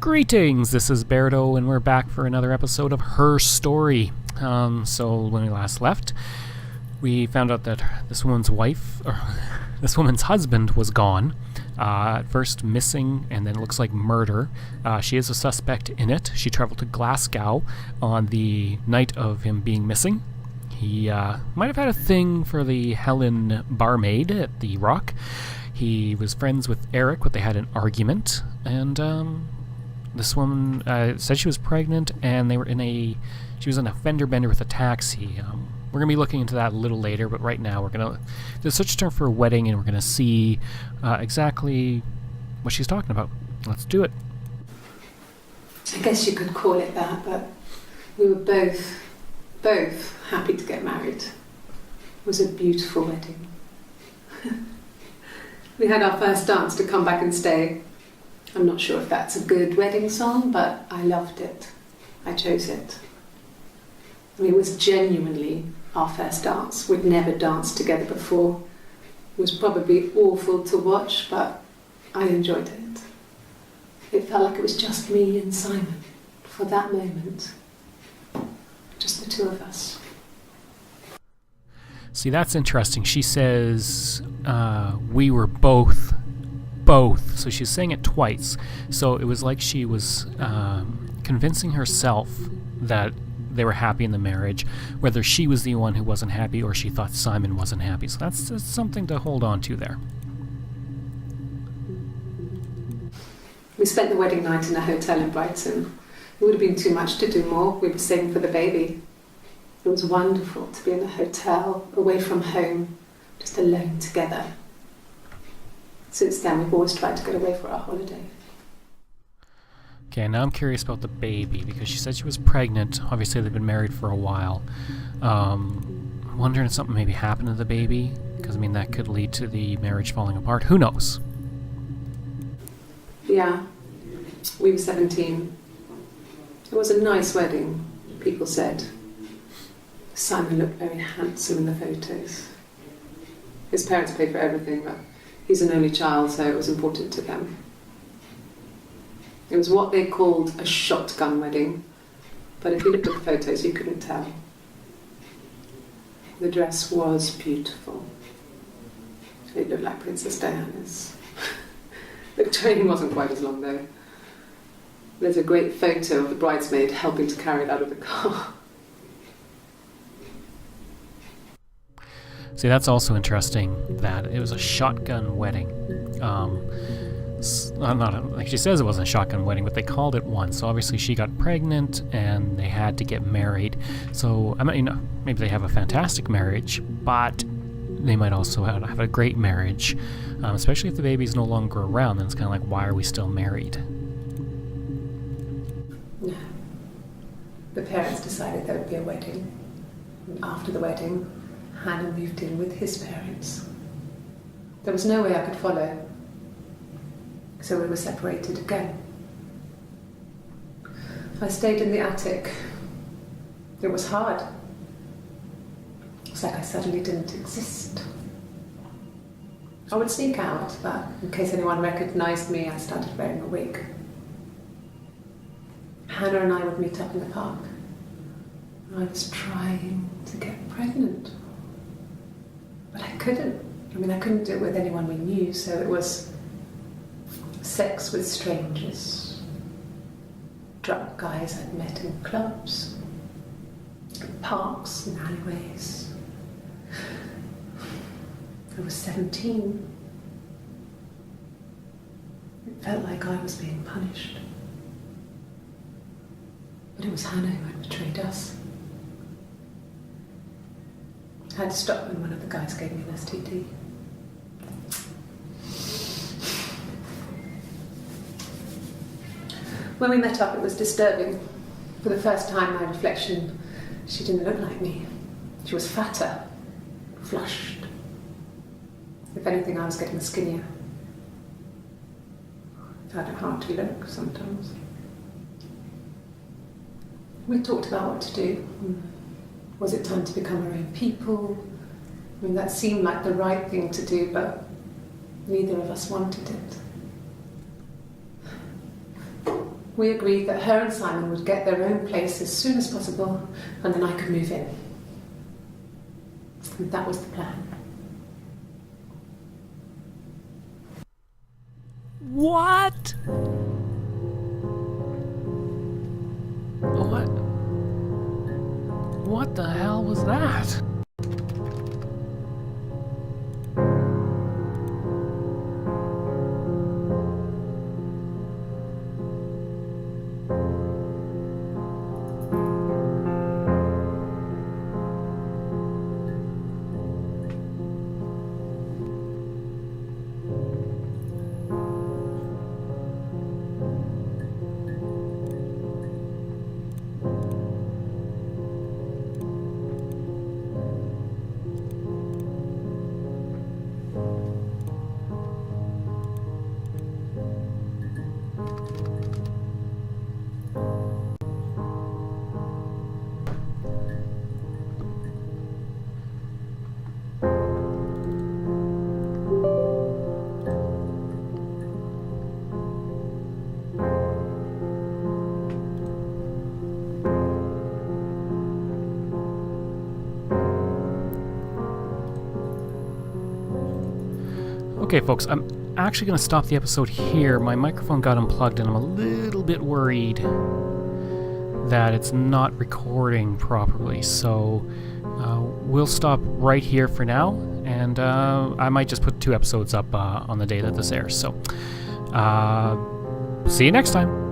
Greetings, this is Berto, and we're back for another episode of Her Story. So when we last left, we found out that this woman's husband was gone. At first missing, and then it looks like murder. She is a suspect in it. She traveled to Glasgow on the night of him being missing. He might have had a thing for the Helen barmaid at the Rock. He was friends with Eric, but they had an argument, and this woman said she was pregnant, and she was in a fender bender with a taxi. We're going to be looking into that a little later, but right now we're going to do a search term for a wedding, and we're going to see exactly what she's talking about. Let's do it. I guess you could call it that, but we were both happy to get married. It was a beautiful wedding. We had our first dance to Come Back and Stay. I'm not sure if that's a good wedding song, but I loved it. I chose it. I mean, it was genuinely our first dance. We'd never danced together before. It was probably awful to watch, but I enjoyed it. It felt like it was just me and Simon for that moment. Just the two of us. See, that's interesting. She says we were both. So she's saying it twice. So it was like she was convincing herself that they were happy in the marriage, whether she was the one who wasn't happy or she thought Simon wasn't happy. So that's something to hold on to there. We spent the wedding night in a hotel in Brighton. It would have been too much to do more. We were saving for the baby. It was wonderful to be in a hotel, away from home, just alone together. Since then, we've always tried to get away for our holiday. Okay, now I'm curious about the baby, because she said she was pregnant. Obviously, they've been married for a while. I'm wondering if something maybe happened to the baby, because, I mean, that could lead to the marriage falling apart. Who knows? Yeah, we were 17. It was a nice wedding, people said. Simon looked very handsome in the photos. His parents paid for everything, but he's an only child, so it was important to them. It was what they called a shotgun wedding, but if you looked at the photos, you couldn't tell. The dress was beautiful. It looked like Princess Diana's. The train wasn't quite as long, though. There's a great photo of the bridesmaid helping to carry it out of the car. See, that's also interesting, that it was a shotgun wedding. Like she says it wasn't a shotgun wedding, but they called it one. So obviously she got pregnant and they had to get married. So, I mean, maybe they have a fantastic marriage, but they might also have a great marriage, especially if the baby's no longer around. Then it's kind of like, why are we still married? No. The parents decided there would be a wedding. And after the wedding, Hannah moved in with his parents. There was no way I could follow, so we were separated again. I stayed in the attic. It was hard. It was like I suddenly didn't exist. I would sneak out, but in case anyone recognized me, I started wearing a wig. Hannah and I would meet up in the park. I was trying to get pregnant. But I couldn't. I mean, I couldn't do it with anyone we knew, so it was sex with strangers. Drunk guys I'd met in clubs, in parks and alleyways. I was 17. It felt like I was being punished. But it was Hannah who had betrayed us. I had to stop when one of the guys gave me an STD. When we met up, it was disturbing. For the first time, my reflection, she didn't look like me. She was fatter, flushed. If anything, I was getting skinnier. I found it hard to look sometimes. We talked about what to do. Was it time to become our own people? I mean, that seemed like the right thing to do, but neither of us wanted it. We agreed that her and Simon would get their own place as soon as possible, and then I could move in. And that was the plan. What? What the hell was that? Okay, folks, I'm actually going to stop the episode here. My microphone got unplugged, and I'm a little bit worried that it's not recording properly. So we'll stop right here for now, and I might just put 2 episodes up on the day that this airs. So see you next time.